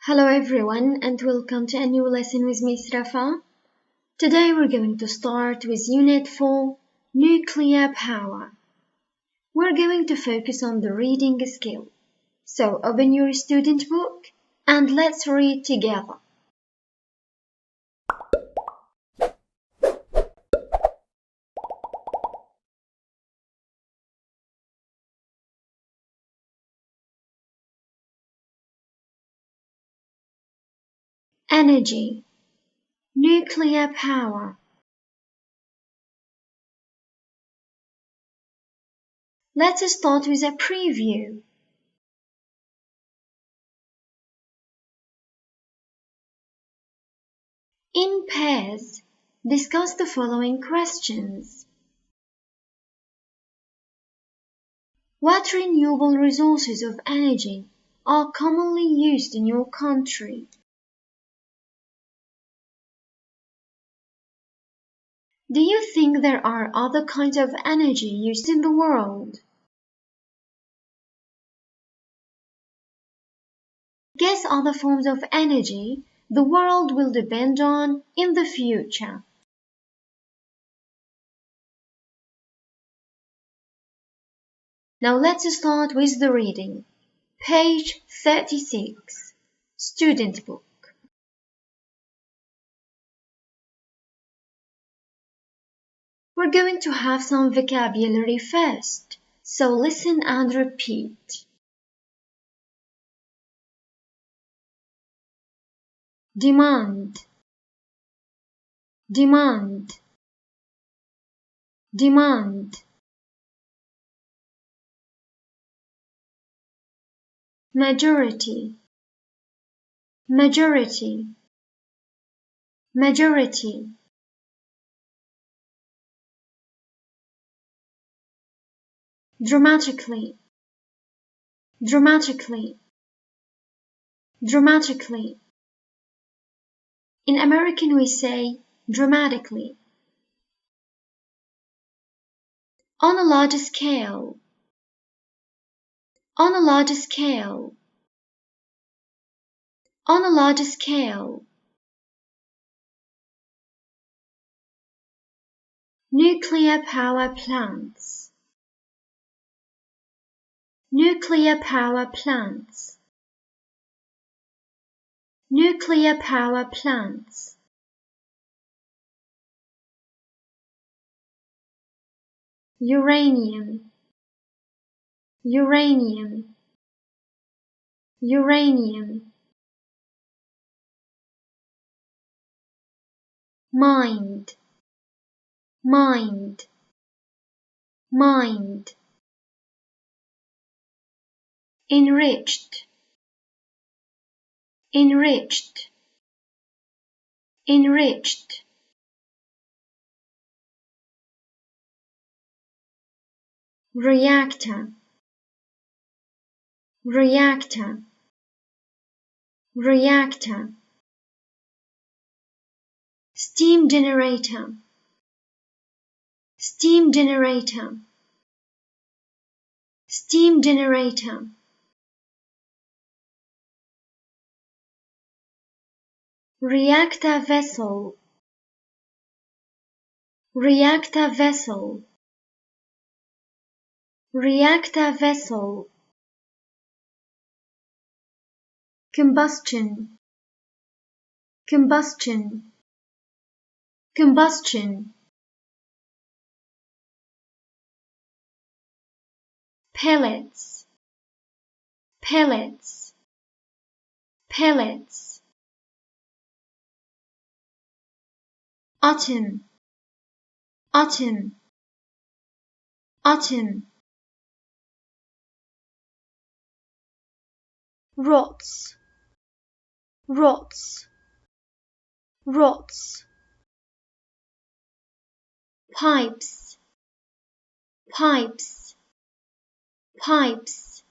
Hello everyone and welcome to a new lesson with Miss Rafa. Today we're going to start with Unit 4, Nuclear Power. We're going to focus on the reading skill. So open your student book and let's read together. Energy, nuclear power. Let's start with a preview. In pairs, discuss the following questions. What renewable resources of energy are commonly used in your country? Do you think there are other kinds of energy used in the world? Guess other forms of energy the world will depend on in the future. Now let's start with the reading. Page 36, Student Book. We're going to have some vocabulary first, so listen and repeat. Demand, demand, demand. Majority, majority, majority. Dramatically, dramatically, dramatically. In American we say dramatically. On a large scale, on a large scale, on a large scale. Nuclear power plants, nuclear power plants, nuclear power plants. Uranium, uranium, uranium. Mind, mind, mind. Enriched, enriched, enriched. Reactor, reactor, reactor. Steam generator, steam generator, steam generator. Reactor vessel, reactor vessel, reactor vessel. Combustion, combustion, combustion. Pellets, pellets, pellets. Atom, atom, atom. Rods, rods, rods. Pipes, pipes, pipes.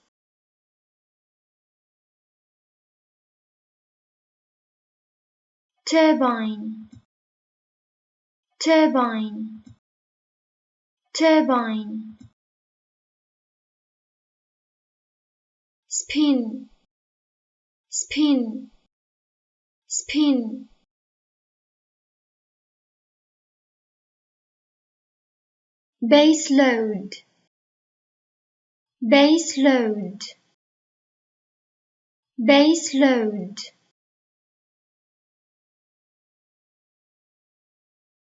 Turbine, turbine, turbine. Spin, spin, spin, base load, base load, base load,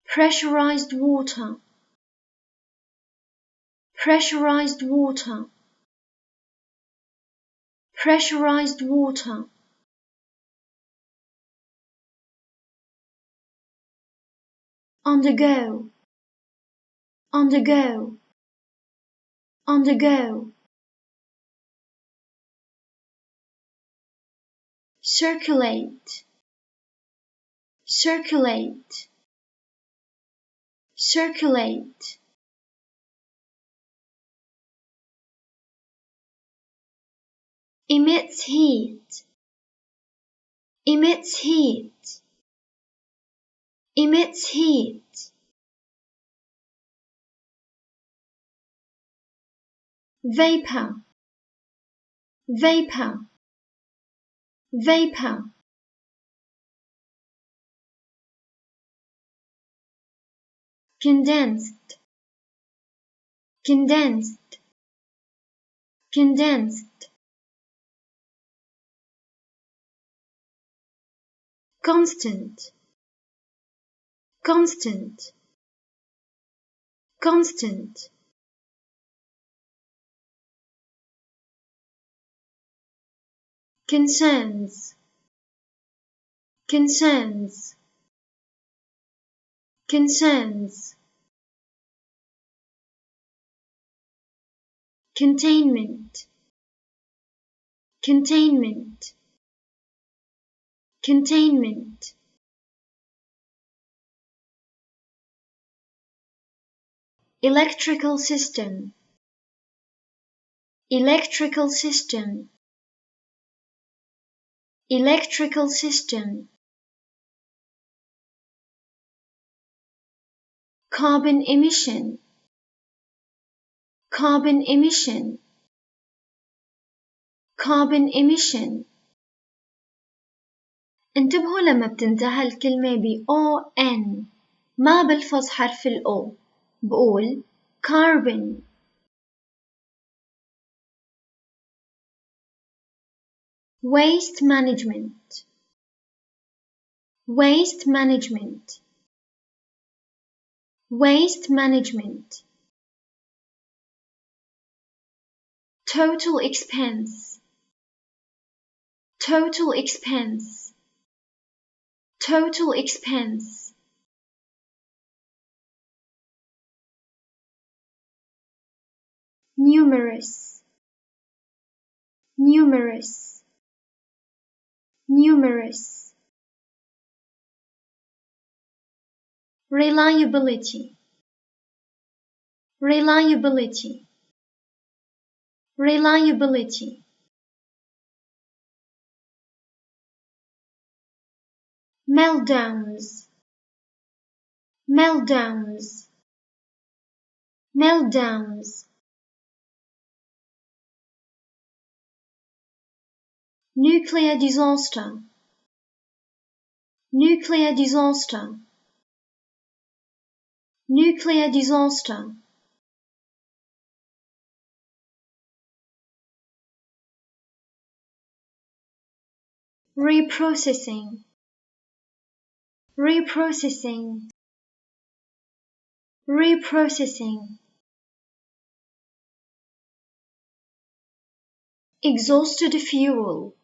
pressurized water, pressurized water, pressurized water, undergo, undergo, undergo, circulate, circulate, circulate, emits heat, emits heat, emits heat, vapor, vapor, vapor, condensed, condensed, condensed, constant, constant, constant, concerns, concerns, concerns, containment, containment, containment, electrical system, electrical system, electrical system, carbon emission, carbon emission, carbon emission. انتبهوا لما بتنتهى الكلمة ب O-N ما بلفظ حرف ال O، بقول carbon. waste management, waste management, waste management, total expense, total expense, total expense, numerous, numerous, numerous, reliability, reliability, reliability, meltdowns, meltdowns, meltdowns, nuclear disaster, nuclear disaster, nuclear disaster, reprocessing, reprocessing, reprocessing, exhausted fuel,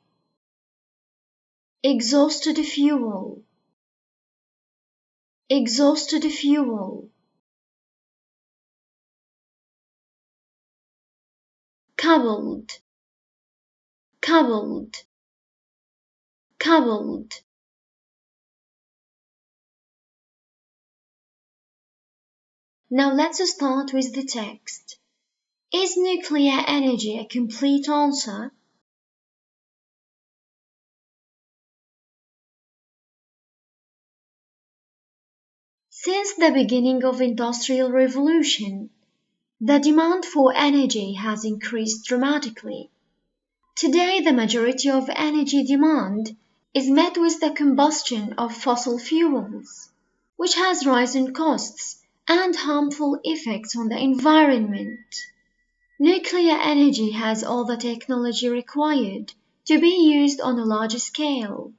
exhausted fuel, exhausted fuel, cobbled, cobbled, cobbled. Now let's start with the text. Is nuclear energy a complete answer? Since the beginning of Industrial Revolution, the demand for energy has increased dramatically. Today, the majority of energy demand is met with the combustion of fossil fuels, which has risen costs and harmful effects on the environment. Nuclear energy has all the technology required to be used on a large scale.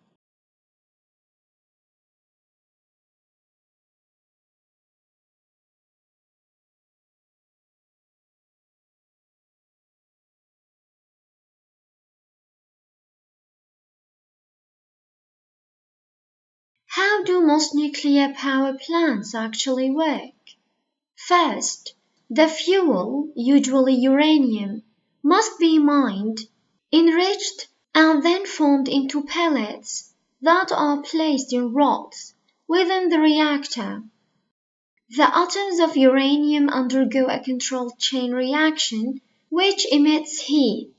How do most nuclear power plants actually work? First, the fuel, usually uranium, must be mined, enriched, and then formed into pellets that are placed in rods within the reactor. The atoms of uranium undergo a controlled chain reaction which emits heat.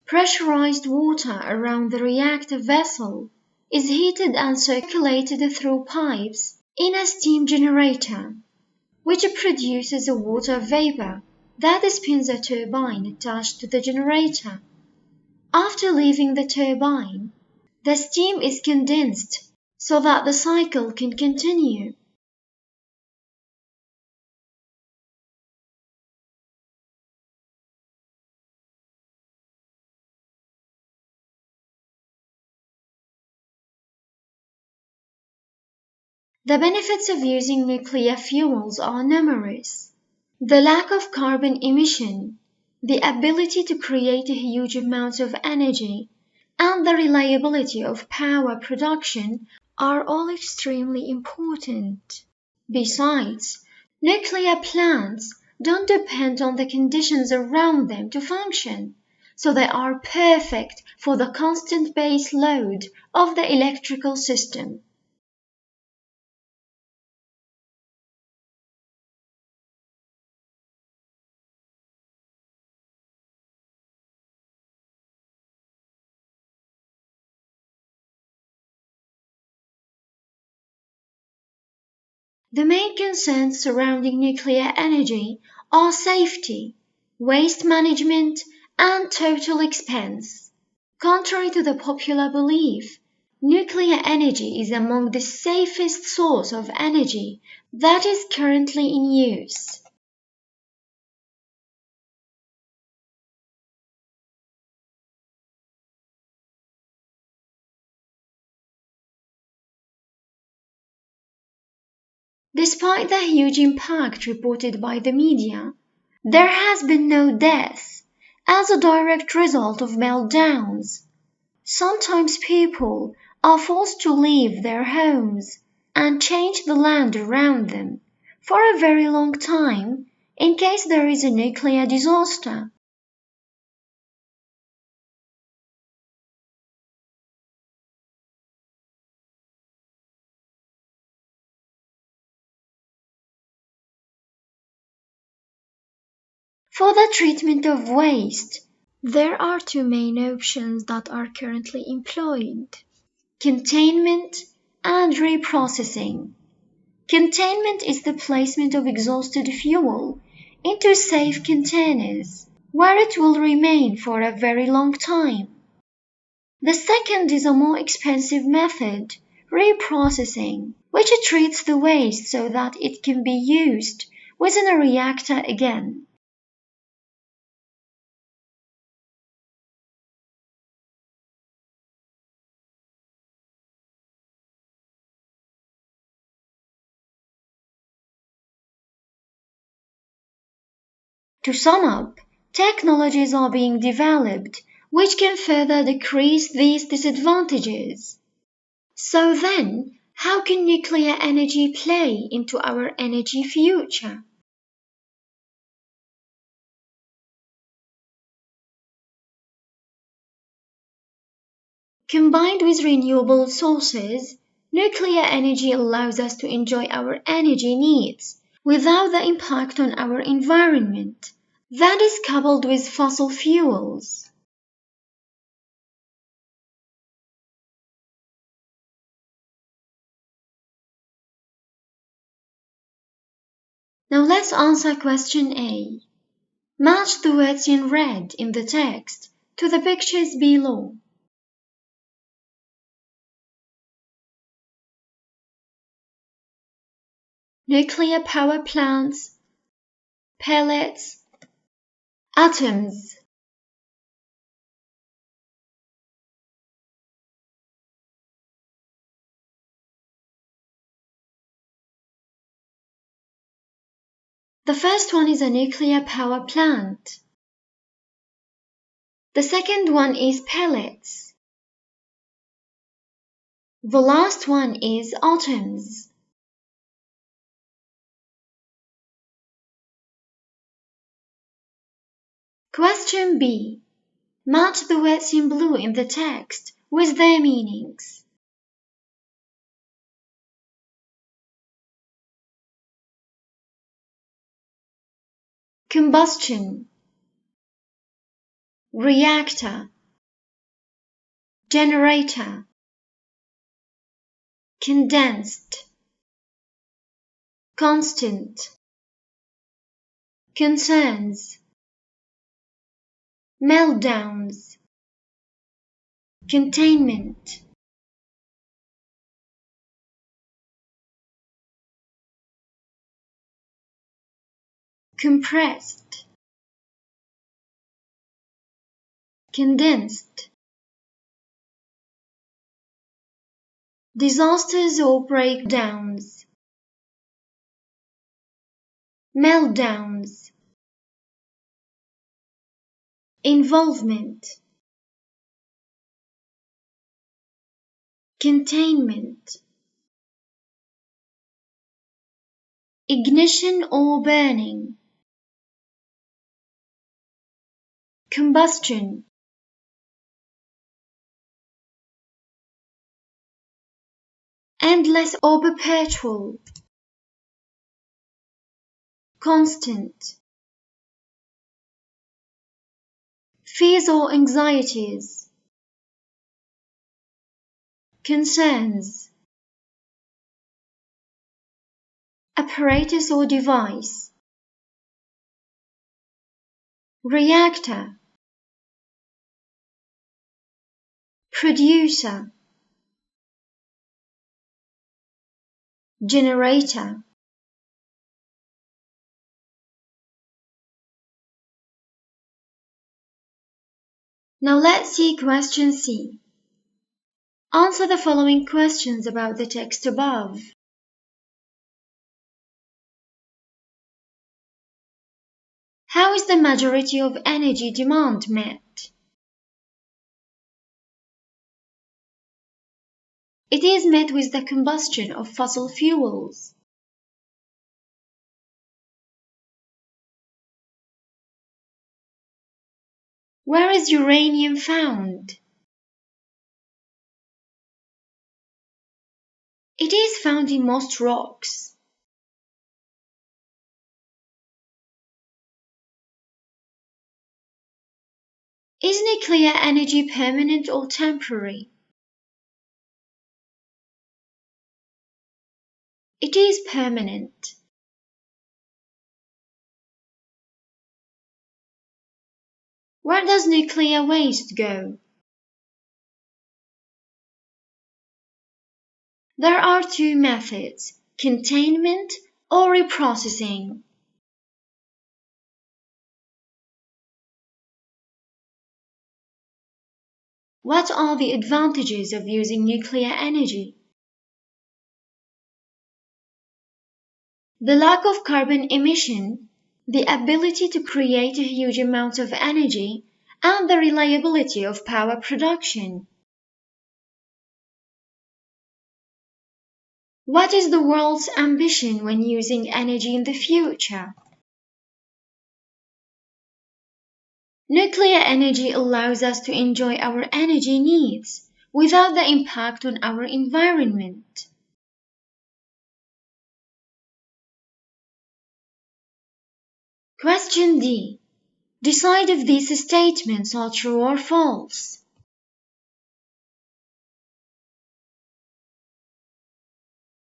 Pressurized water around the reactor vessel is heated and circulated through pipes in a steam generator, which produces a water vapor that spins a turbine attached to the generator. After leaving the turbine, the steam is condensed so that the cycle can continue. The benefits of using nuclear fuels are numerous. The lack of carbon emission, the ability to create huge amounts of energy, and the reliability of power production are all extremely important. Besides, nuclear plants don't depend on the conditions around them to function, so they are perfect for the constant base load of the electrical system. The main concerns surrounding nuclear energy are safety, waste management, and total expense. Contrary to the popular belief, nuclear energy is among the safest source of energy that is currently in use. Despite the huge impact reported by the media, there has been no death as a direct result of meltdowns. Sometimes people are forced to leave their homes and change the land around them for a very long time in case there is a nuclear disaster. For the treatment of waste, there are two main options that are currently employed: containment and reprocessing. Containment is the placement of exhausted fuel into safe containers, where it will remain for a very long time. The second is a more expensive method, reprocessing, which treats the waste so that it can be used within a reactor again. To sum up, technologies are being developed which can further decrease these disadvantages. So then, how can nuclear energy play into our energy future? Combined with renewable sources, nuclear energy allows us to enjoy our energy needs without the impact on our environment that is coupled with fossil fuels. Now let's answer question A. Match the words in red in the text to the pictures below. Nuclear power plants, pellets, atoms. The first one is a nuclear power plant. The second one is pellets. The last one is atoms. Question B. Match the words in blue in the text with their meanings. Combustion, reactor, generator, condensed, constant, concerns, meltdowns, containment. Compressed, condensed. Disasters or breakdowns, meltdowns. Involvement, containment. Ignition or burning, combustion. Endless or perpetual, constant. Fears or anxieties, concerns. Apparatus or device, reactor, producer, generator. Now let's see question C. Answer the following questions about the text above. How is the majority of energy demand met? It is met with the combustion of fossil fuels. Where is uranium found? It is found in most rocks. Is nuclear energy permanent or temporary? It is permanent. Where does nuclear waste go? There are two methods, containment or reprocessing. What are the advantages of using nuclear energy? The lack of carbon emission, the ability to create a huge amount of energy, and the reliability of power production. What is the world's ambition when using energy in the future? Nuclear energy allows us to enjoy our energy needs without the impact on our environment. Question D. Decide if these statements are true or false.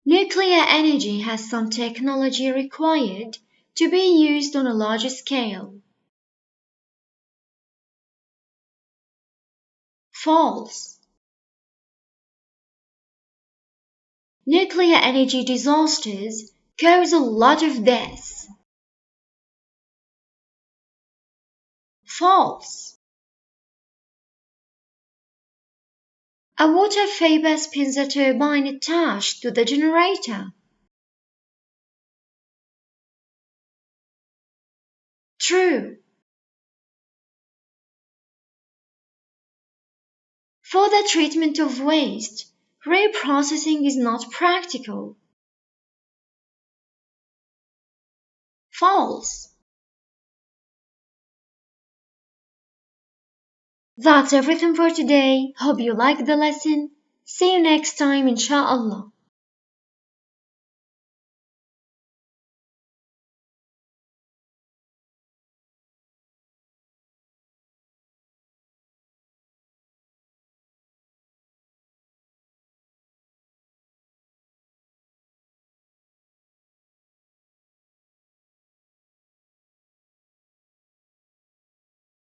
Nuclear energy has some technology required to be used on a large scale. False. Nuclear energy disasters cause a lot of deaths. False. A water vapor spins a turbine attached to the generator. True. For the treatment of waste, reprocessing is not practical. False. That's everything for today. Hope you liked the lesson. See you next time, inshallah.